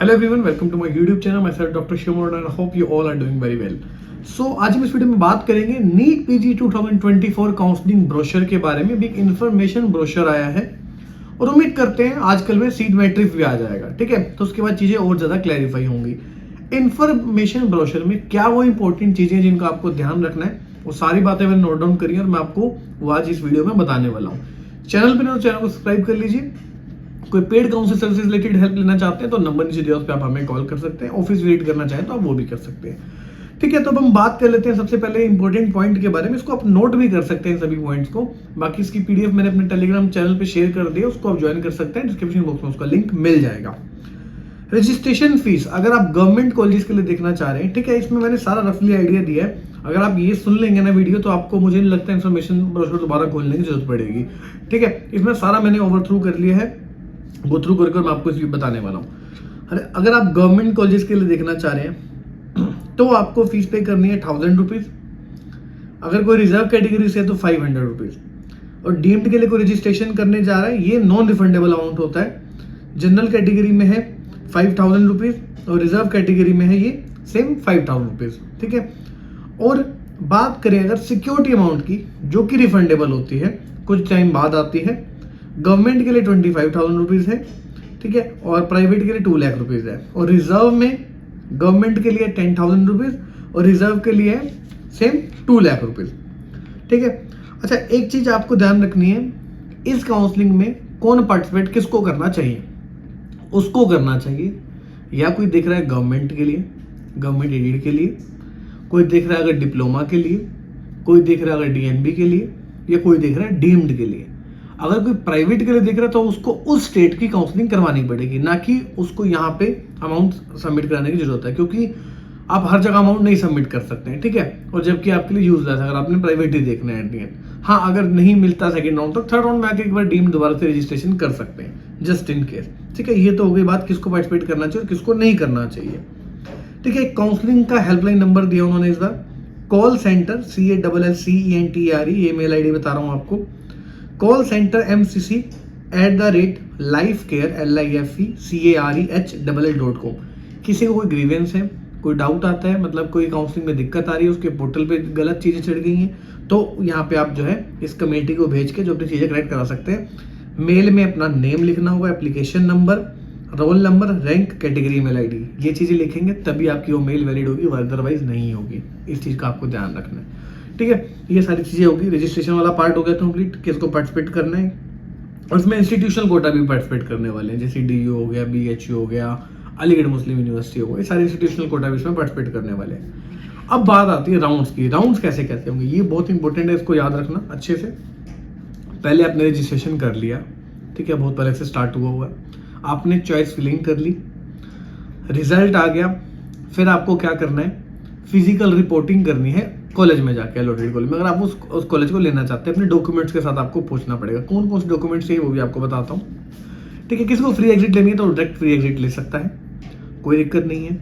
Hello everyone, welcome to my YouTube channel. Myself doctor Shivam and I hope you all are doing very well. So आज हम इस video में बात करेंगे NEET PG 2024 counselling brochure के बारे में। भी एक इन्फॉर्मेशन ब्रोशर आया है और उम्मीद करते हैं आजकल में सीट मैट्रिक्स भी आ जाएगा, ठीक है। तो उसके बाद चीजें और ज्यादा क्लैरिफाई होंगी। इन्फॉर्मेशन ब्रोशर में क्या वो इंपॉर्टेंट चीजें जिनका आपको ध्यान रखना है, वो सारी बातें मैंने नोट डाउन करी और मैं आपको वो आज इस वीडियो में बताने वाला हूँ। चैनल पर चैनल को सब्सक्राइब कर लीजिए। कोई paid counselling service related help लेना चाहते हैं तो नंबर नीचे दिया, उस पर आप हमें कॉल कर सकते हैं। ऑफिस विजिट करना चाहें तो आप वो भी कर सकते हैं, ठीक है। तो अब हम बात कर लेते हैं सबसे पहले इंपॉर्टेंट पॉइंट के बारे में। इसको आप नोट भी कर सकते हैं सभी पॉइंट्स को। बाकी इसकी पीडीएफ मैंने अपने टेलीग्राम चैनल पे शेयर कर दिया, उसको आप ज्वाइन कर सकते हैं। डिस्क्रिप्शन बॉक्स में उसका लिंक मिल जाएगा। रजिस्ट्रेशन फीस अगर आप गवर्नमेंट कॉलेज के लिए देखना चाह रहे हैं, ठीक है, इसमें मैंने सारा रफली आइडिया दिया है। अगर आप ये सुन लेंगे ना वीडियो तो आपको मुझे नहीं लगता इन्फॉर्मेशन ब्रोशर दोबारा खोलने की जरूरत पड़ेगी, ठीक है। इसमें सारा मैंने ओवरथ्रू कर लिया है, गो थ्रू करके मैं आपको इसलिए बताने वाला हूँ। अगर आप गवर्नमेंट कॉलेज के लिए देखना चाह रहे हैं तो आपको फीस पे करनी है 1000 रुपीज। अगर कोई रिजर्व कैटेगरी से है तो 500 रुपीज। और डीम्ड के लिए कोई रजिस्ट्रेशन करने जा रहा है, ये नॉन रिफंडेबल अमाउंट होता है। जनरल कैटेगरी में है 5000 रुपीज और रिजर्व कैटेगरी में है ये सेम 5000 रुपीज, ठीक है। और बात करें अगर सिक्योरिटी अमाउंट की, जो कि रिफंडेबल होती है, कुछ टाइम बाद आती है। गवर्नमेंट के लिए 25,000 रुपीज है, ठीक है, और प्राइवेट के लिए 2 लाख रुपीज है। और रिजर्व में गवर्नमेंट के लिए 10,000 रुपीज और रिजर्व के लिए सेम 2 लाख रुपीज, ठीक है। अच्छा, एक चीज आपको ध्यान रखनी है, इस काउंसलिंग में कौन पार्टिसिपेट किसको करना चाहिए। उसको करना चाहिए या कोई देख रहा है गवर्नमेंट के लिए, गवर्नमेंट एडेड के लिए, कोई देख रहा है अगर डिप्लोमा के लिए, कोई देख रहा है अगर डीएनबी के लिए, या कोई देख रहा है डीम्ड के लिए। अगर कोई प्राइवेट के लिए देख रहा है तो उसको उस स्टेट की काउंसलिंग करवानी पड़ेगी, ना कि उसको यहाँ पे अमाउंट सबमिट कराने की जरूरत है, क्योंकि आप हर जगह अमाउंट नहीं सबमिट कर सकते हैं, ठीक है। और जबकि आपके लिए यूजलेस है अगर आपने प्राइवेट ही देखना है एट द एंड। हाँ, अगर नहीं मिलता सेकंड राउंड तो थर्ड राउंड में आके एक बार डीम दोबारा से रजिस्ट्रेशन कर सकते हैं, जस्ट इन केस, ठीक है। ये तो हो गई बात किसको पार्टिसिपेट करना चाहिए और किसको नहीं करना चाहिए, ठीक है। काउंसलिंग का हेल्पलाइन नंबर दिया उन्होंने इस बार। कॉल सेंटर CALLCENTRE, ये मेल आईडी बता रहा हूँ आपको। Call centre MCC@lifecare.com। किसी को कोई ग्रीवेंस है, कोई डाउट आता है, मतलब कोई काउंसलिंग में दिक्कत आ रही है, उसके पोर्टल पे गलत चीजें चढ़ गई हैं, तो यहाँ पे आप जो है इस कमेटी को भेज के जो अपनी चीजें करेक्ट करा सकते हैं। मेल में अपना नेम लिखना होगा, application number, roll number, rank, category, mail ID, ये चीजें लिखेंगे तभी आपकी वो मेल वैलिड होगी, अदरवाइज नहीं होगी। इस चीज का आपको ध्यान रखना है, ठीक है। ये सारी चीजें होगी। रजिस्ट्रेशन वाला पार्ट हो गया कंप्लीट, किसको पार्टिसिपेट करना है। और इसमें इंस्टीट्यूशनल कोटा भी पार्टिसिपेट करने वाले हैं, जैसे DU हो गया, BHU हो गया, अलीगढ़ मुस्लिम यूनिवर्सिटी हो गया, ये सारे इंस्टीट्यूशनल कोटा भी इसमें पार्टिसिपेट करने वाले हैं। अब बात आती है राउंड्स की। राउंड्स कैसे कैसे होंगे, ये बहुत इंपॉर्टेंट है, इसको याद रखना अच्छे से। पहले आपने रजिस्ट्रेशन कर लिया, ठीक है, बहुत पहले से स्टार्ट हुआ है। आपने चॉइस फिलिंग कर ली, रिजल्ट आ गया। फिर आपको क्या करना है, फिजिकल रिपोर्टिंग करनी है कॉलेज में जाके, अलॉटेड कॉलेज में। अगर आप उस कॉलेज को लेना चाहते हैं, अपने डॉक्यूमेंट्स के साथ आपको पूछना पड़ेगा। कौन कौन से डॉक्यूमेंट्स चाहिए वो भी आपको बताता हूँ, ठीक है। किसी को फ्री एग्जिट लेनी है तो डायरेक्ट फ्री एग्जिट ले सकता है, कोई दिक्कत नहीं है।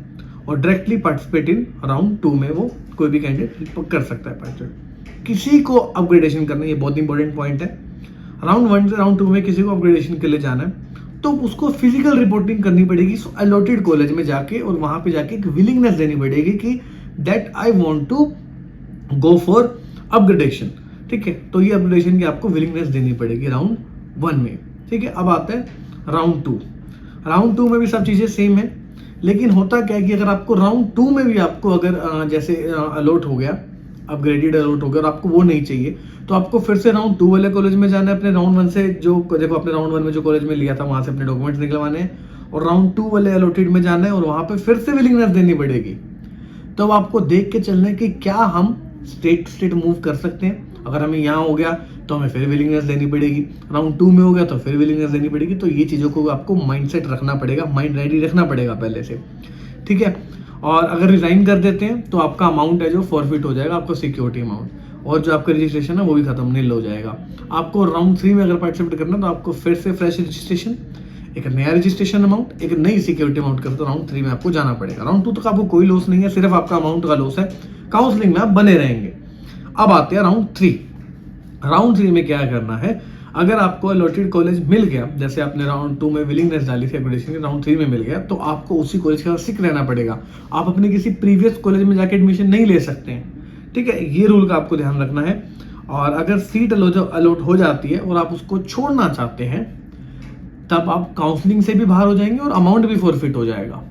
और डायरेक्टली पार्टिसिपेट इन राउंड 2 में वो कोई भी कैंडिडेट कर सकता है पार्टिसिपेट। किसी को अपग्रेडेशन करना है, ये बहुत इंपॉर्टेंट पॉइंट है। राउंड 1 से राउंड 2 में किसी को अपग्रेडेशन के लिए जाना है तो उसको फिजिकल रिपोर्टिंग करनी पड़ेगी अलॉटेड कॉलेज में जाके, और वहां पे जाके एक विलिंगनेस देनी पड़ेगी कि that I want to go for upgradation, ठीक है। तो ये अपग्रेडेशन की आपको विलिंगनेस देनी पड़ेगी राउंड 1 में, ठीक है। अब आता है राउंड 2। राउंड 2 में भी सब चीजें सेम है, लेकिन होता क्या है कि अगर आपको राउंड 2 में भी आपको अगर जैसे अलॉट हो गया, अपग्रेडेड अलॉट हो गया और आपको वो नहीं चाहिए, तो आपको फिर से राउंड 2 वाले कॉलेज में जाना है। अपने राउंड 1 से जो देखो आपने राउंड 1 में जो कॉलेज में लिया था वहां से अपने डॉक्यूमेंट्स निकलवाने हैं, और राउंड 2 वाले अलॉटेड में जाना है और वहां पे फिर से विलिंगनेस देनी पड़ेगी। तो अब आपको देख के चलना है कि क्या हम स्टेट टू स्टेट मूव कर सकते हैं। अगर हमें यहाँ हो गया तो हमें फिर विलिंगनेस देनी पड़ेगी, राउंड 2 में हो गया तो फिर विलिंगनेस देनी पड़ेगी। तो ये चीजों को आपको माइंडसेट रखना पड़ेगा, माइंड रेडी रखना पड़ेगा पहले से, ठीक है। और अगर रिजाइन कर देते हैं तो आपका अमाउंट है जो फॉरफिट हो जाएगा, आपको सिक्योरिटी अमाउंट, और जो आपका रजिस्ट्रेशन है वो भी खत्म नहीं हो जाएगा। आपको राउंड 3 में अगर पार्टिसिपेट करना है तो आपको फिर से फ्रेश रजिस्ट्रेशन, एक नया रजिस्ट्रेशन अमाउंट, एक नई सिक्योरिटी अमाउंट कर, तो राउंड 3 में आपको जाना पड़ेगा। राउंड 2 तक आपको कोई लॉस नहीं है, सिर्फ आपका अमाउंट का लॉस है, काउंसलिंग में आप बने रहेंगे। अब आते हैं राउंड 3। राउंड 3 में क्या करना है, अगर आपको अलॉटेड कॉलेज मिल गया, जैसे आपने राउंड 2 में विलिंगनेस डाली थी एप्लीकेशन की, राउंड 3 में मिल गया, तो आपको उसी कॉलेज का सिक रहना पड़ेगा। आप अपने किसी प्रीवियस कॉलेज में जाके एडमिशन नहीं ले सकते हैं, ठीक है। ये रूल का आपको ध्यान रखना है। और अगर सीट अलॉट हो जाती है और आप उसको छोड़ना चाहते हैं, तब आप काउंसलिंग से भी बाहर हो जाएंगे और अमाउंट भी फॉरफिट हो जाएगा।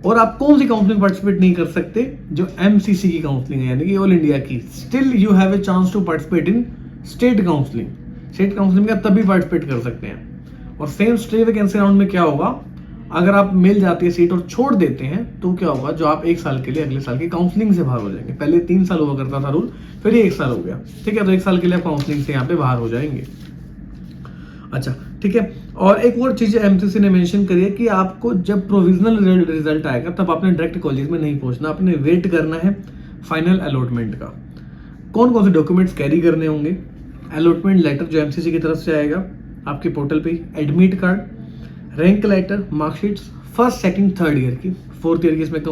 और आप कौन सी काउंसलिंग पार्टिसिपेट नहीं कर सकते? जो एमसीसी की काउंसलिंग है, यानी कि ऑल इंडिया की। Still you have a chance to participate in state counselling. State counselling का तभी पार्टिसिपेट कर सकते हैं। और सेम स्टे वैकेंसी राउंड में क्या होगा, अगर आप मिल जाती है सीट और छोड़ देते हैं तो क्या होगा, जो आप 1 साल के लिए अगले साल की काउंसलिंग से बाहर हो जाएंगे। पहले 3 साल हुआ करता था रूल, फिर ये 1 साल हो गया, ठीक है। तो 1 साल के लिए आप काउंसलिंग से यहाँ पे बाहर हो जाएंगे। अच्छा, ठीक है। और एक और चीज एमसीसी ने मेंशन करी है कि आपको जब प्रोविजनल रिजल्ट आएगा तब आपने डायरेक्ट कॉलेज में नहीं पहुंचना, आपने वेट करना है फाइनल अलॉटमेंट का। कौन कौन से डॉक्यूमेंट्स कैरी करने होंगे? अलॉटमेंट लेटर जो एमसीसी की तरफ से आएगा आपके पोर्टल पे, admit card, rank letter, marksheets, first second third year की। 4th ईयर की इसमें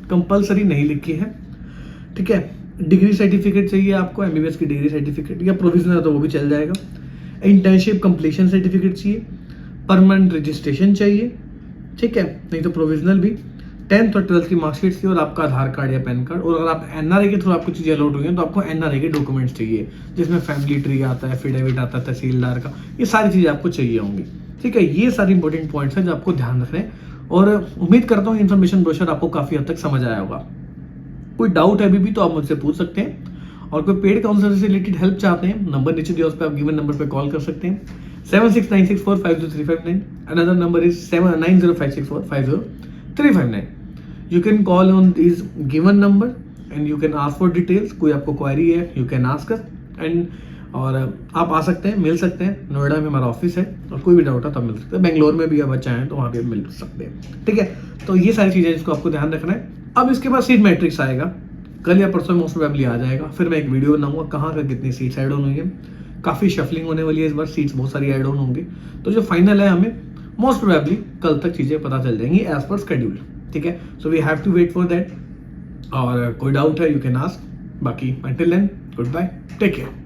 कंपल्सरी नहीं लिखी है, ठीक है। डिग्री सर्टिफिकेट चाहिए आपको, एमबीबीएस की डिग्री सर्टिफिकेट, या प्रोविजनल है तो वो भी चल जाएगा। इंटर्नशिप कंप्लीशन सर्टिफिकेट चाहिए, परमानेंट रजिस्ट्रेशन चाहिए, ठीक है, नहीं तो प्रोविजनल भी। 10th और 12th की मार्कशीट चाहिए और आपका आधार कार्ड या पैन कार्ड। और अगर आप एनआरआई के थ्रू आपको चीजें अलॉट हुई हैं तो आपको एनआरआई के डॉक्यूमेंट्स चाहिए, जिसमें फैमिली ट्री आता है, एफिडेविट आता है तहसीलदार का, ये सारी चीजें आपको चाहिए होंगी, ठीक है। ये सारी इंपॉर्टेंट पॉइंट्स हैं जो आपको ध्यान रखने हैं। और उम्मीद करता हूँ इन्फॉर्मेशन ब्रोशर आपको काफी हद तक समझ आया होगा। कोई डाउट है अभी भी तो आप मुझसे पूछ सकते हैं। और कोई पेड काउंसलर से रिलेटेड हेल्प चाहते हैं, नंबर नीचे दिया, उस पर आप गिवन नंबर पे कॉल कर सकते हैं, 7696450359। Another number is 9056450359। You can call on this given number and you can ask for details. कोई आपको क्वारी है, you can ask us and और आप आ सकते हैं, मिल सकते हैं। नोएडा में हमारा ऑफिस है और कोई भी डाउट है तो मिल सकते हैं। बेंगलोर में भी आप चाहें तो वहाँ पे मिल सकते हैं, ठीक है। तो ये सारी चीज़ें जिसको आपको ध्यान रखना है। अब इसके बाद सीट मैट्रिक्स आएगा, कल या परसों मोस्ट प्रोबेबली आ जाएगा। फिर मैं एक वीडियो बनाऊंगा कहाँ का कितनी सीट्स ऐड ऑन हुई है। काफ़ी शफलिंग होने वाली है इस बार, सीट्स बहुत सारी ऐड ऑन होंगी। तो जो फाइनल है हमें मोस्ट प्रोबेबली कल तक चीज़ें पता चल जाएंगी एज पर शेड्यूल, ठीक है। So we have to wait for that. और कोई डाउट है यू कैन आस्क। बाकी until then goodbye, take care.